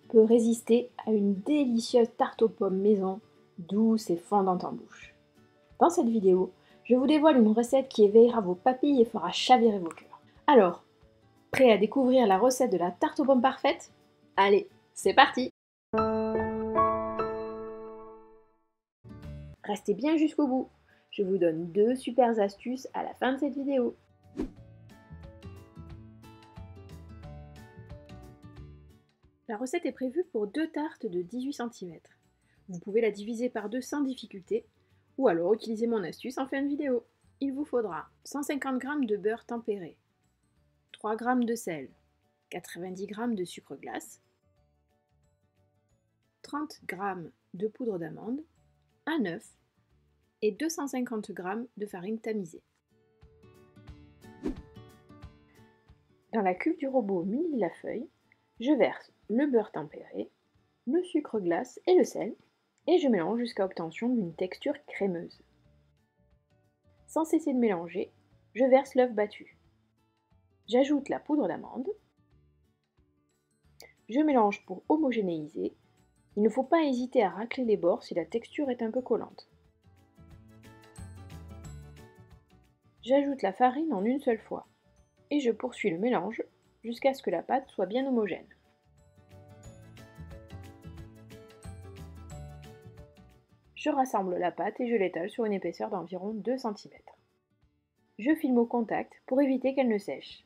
peut résister à une délicieuse tarte aux pommes maison, douce et fondante en bouche. Dans cette vidéo, je vous dévoile une recette qui éveillera vos papilles et fera chavirer vos cœurs. Alors, prêt à découvrir la recette de la tarte aux pommes parfaite? Allez, c'est parti! Restez bien jusqu'au bout, je vous donne 2 super astuces à la fin de cette vidéo. La recette est prévue pour 2 tartes de 18 cm. Vous pouvez la diviser par 2 sans difficulté, ou alors utiliser mon astuce en fin de vidéo. Il vous faudra 150 g de beurre tempéré, 3 g de sel, 90 g de sucre glace, 30 g de poudre d'amande, un œuf et 250 g de farine tamisée. Dans la cuve du robot mille la feuille, je verse le beurre tempéré, le sucre glace et le sel, et je mélange jusqu'à obtention d'une texture crémeuse. Sans cesser de mélanger, je verse l'œuf battu. J'ajoute la poudre d'amande. Je mélange pour homogénéiser. Il ne faut pas hésiter à racler les bords si la texture est un peu collante. J'ajoute la farine en une seule fois et je poursuis le mélange jusqu'à ce que la pâte soit bien homogène. Je rassemble la pâte et je l'étale sur une épaisseur d'environ 2 cm. Je filme au contact pour éviter qu'elle ne sèche.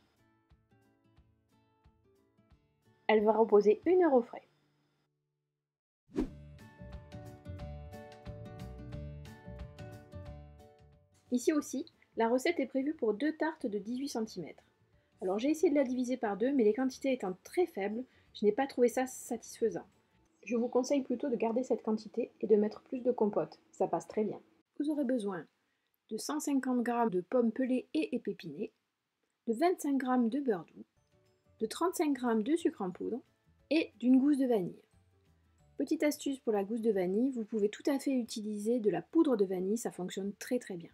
Elle va reposer 1 heure au frais. Ici aussi, la recette est prévue pour 2 tartes de 18 cm. Alors j'ai essayé de la diviser par 2, mais les quantités étant très faibles, je n'ai pas trouvé ça satisfaisant. Je vous conseille plutôt de garder cette quantité et de mettre plus de compote, ça passe très bien. Vous aurez besoin de 150 g de pommes pelées et épepinées, de 25 g de beurre doux, de 35 g de sucre en poudre et d'une gousse de vanille. Petite astuce pour la gousse de vanille, vous pouvez tout à fait utiliser de la poudre de vanille, ça fonctionne très bien.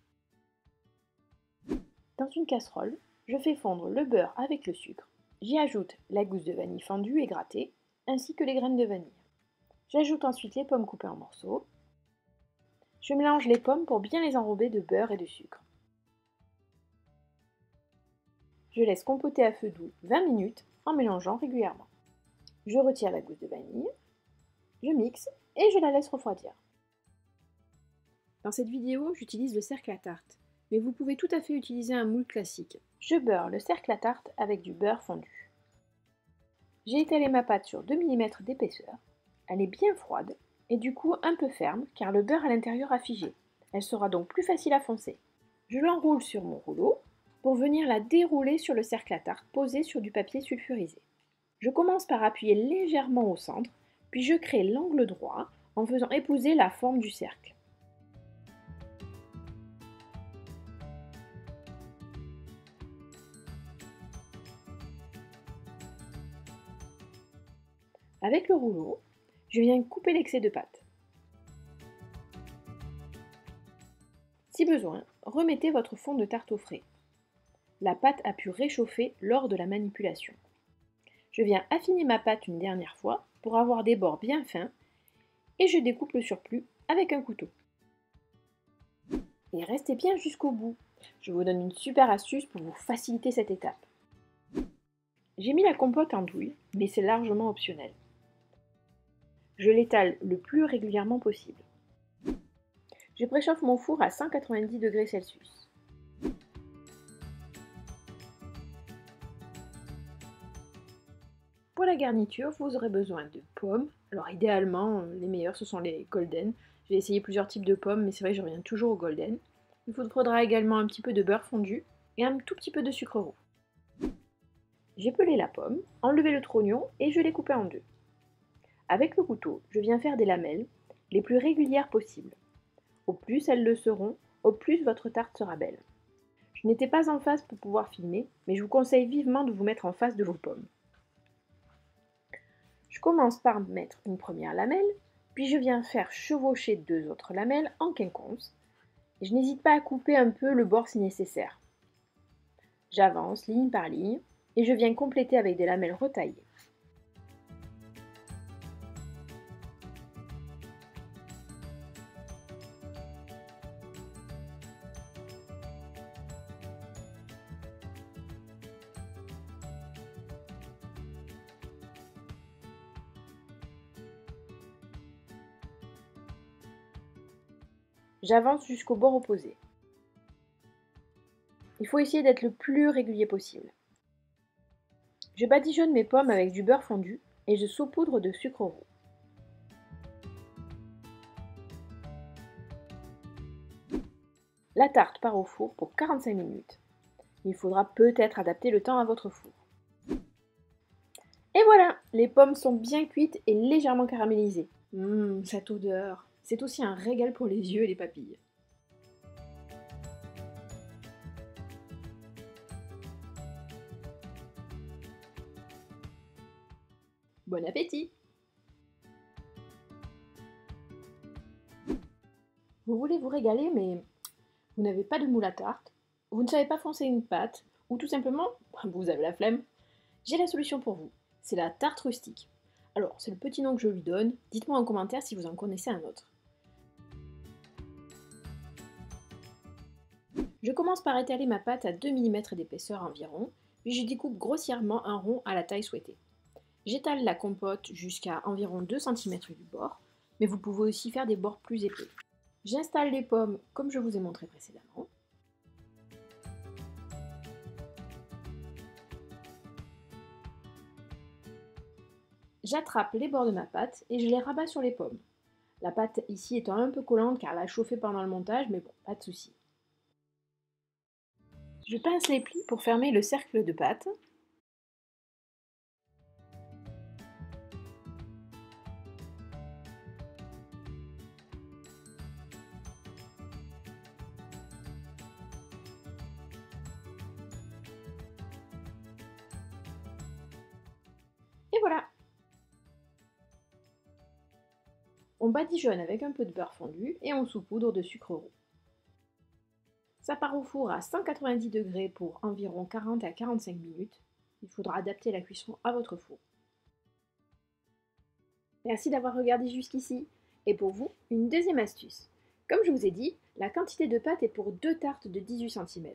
Dans une casserole, je fais fondre le beurre avec le sucre. J'y ajoute la gousse de vanille fendue et grattée, ainsi que les graines de vanille. J'ajoute ensuite les pommes coupées en morceaux. Je mélange les pommes pour bien les enrober de beurre et de sucre. Je laisse compoter à feu doux 20 minutes en mélangeant régulièrement. Je retire la gousse de vanille, je mixe et je la laisse refroidir. Dans cette vidéo, j'utilise le cercle à tarte, mais vous pouvez tout à fait utiliser un moule classique. Je beurre le cercle à tarte avec du beurre fondu. J'ai étalé ma pâte sur 2 mm d'épaisseur. Elle est bien froide et du coup un peu ferme car le beurre à l'intérieur a figé. Elle sera donc plus facile à foncer. Je l'enroule sur mon rouleau pour venir la dérouler sur le cercle à tarte posé sur du papier sulfurisé. Je commence par appuyer légèrement au centre, puis je crée l'angle droit en faisant épouser la forme du cercle. Avec le rouleau, je viens couper l'excès de pâte. Si besoin, remettez votre fond de tarte au frais. La pâte a pu réchauffer lors de la manipulation. Je viens affiner ma pâte une dernière fois pour avoir des bords bien fins et je découpe le surplus avec un couteau. Et restez bien jusqu'au bout, je vous donne une super astuce pour vous faciliter cette étape. J'ai mis la compote en douille, mais c'est largement optionnel. Je l'étale le plus régulièrement possible. Je préchauffe mon four à 190 degrés Celsius. Pour la garniture, vous aurez besoin de pommes. Alors idéalement, les meilleurs ce sont les golden. J'ai essayé plusieurs types de pommes, mais c'est vrai que je reviens toujours au golden. Il vous faudra également un petit peu de beurre fondu et un tout petit peu de sucre roux. J'ai pelé la pomme, enlevé le trognon et je l'ai coupé en 2. Avec le couteau, je viens faire des lamelles les plus régulières possibles. Au plus elles le seront, au plus votre tarte sera belle. Je n'étais pas en face pour pouvoir filmer, mais je vous conseille vivement de vous mettre en face de vos pommes. Je commence par mettre une première lamelle, puis je viens faire chevaucher 2 autres lamelles en quinconce. Et je n'hésite pas à couper un peu le bord si nécessaire. J'avance ligne par ligne et je viens compléter avec des lamelles retaillées. J'avance jusqu'au bord opposé. Il faut essayer d'être le plus régulier possible. Je badigeonne mes pommes avec du beurre fondu et je saupoudre de sucre roux. La tarte part au four pour 45 minutes. Il faudra peut-être adapter le temps à votre four. Et voilà, les pommes sont bien cuites et légèrement caramélisées. Cette odeur, c'est aussi un régal pour les yeux et les papilles. Bon appétit! Vous voulez vous régaler, mais vous n'avez pas de moule à tarte, vous ne savez pas foncer une pâte, ou tout simplement, vous avez la flemme. J'ai la solution pour vous, c'est la tarte rustique. Alors, c'est le petit nom que je lui donne, dites-moi en commentaire si vous en connaissez un autre. Je commence par étaler ma pâte à 2 mm d'épaisseur environ, puis je découpe grossièrement un rond à la taille souhaitée. J'étale la compote jusqu'à environ 2 cm du bord, mais vous pouvez aussi faire des bords plus épais. J'installe les pommes comme je vous ai montré précédemment. J'attrape les bords de ma pâte et je les rabats sur les pommes. La pâte ici étant un peu collante car elle a chauffé pendant le montage, mais bon, pas de souci. Je pince les plis pour fermer le cercle de pâte. Et voilà! On badigeonne avec un peu de beurre fondu et on saupoudre de sucre roux. Ça part au four à 190 degrés pour environ 40 à 45 minutes. Il faudra adapter la cuisson à votre four. Merci d'avoir regardé jusqu'ici. Et pour vous, une deuxième astuce. Comme je vous ai dit, la quantité de pâte est pour 2 tartes de 18 cm.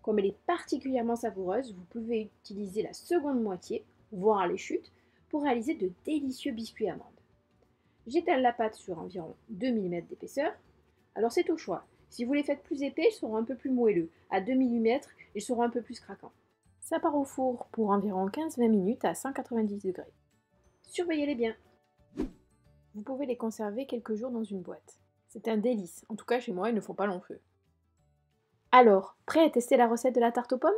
Comme elle est particulièrement savoureuse, vous pouvez utiliser la seconde moitié, voire les chutes, pour réaliser de délicieux biscuits amandes. J'étale la pâte sur environ 2 mm d'épaisseur. Alors c'est au choix. Si vous les faites plus épais, ils seront un peu plus moelleux. À 2 mm, ils seront un peu plus craquants. Ça part au four pour environ 15-20 minutes à 190 degrés. Surveillez-les bien. Vous pouvez les conserver quelques jours dans une boîte. C'est un délice. En tout cas, chez moi, ils ne font pas long feu. Alors, prêt à tester la recette de la tarte aux pommes?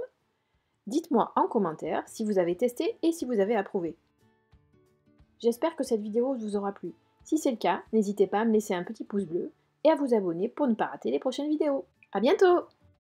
Dites-moi en commentaire si vous avez testé et si vous avez approuvé. J'espère que cette vidéo vous aura plu. Si c'est le cas, n'hésitez pas à me laisser un petit pouce bleu et à vous abonner pour ne pas rater les prochaines vidéos. À bientôt!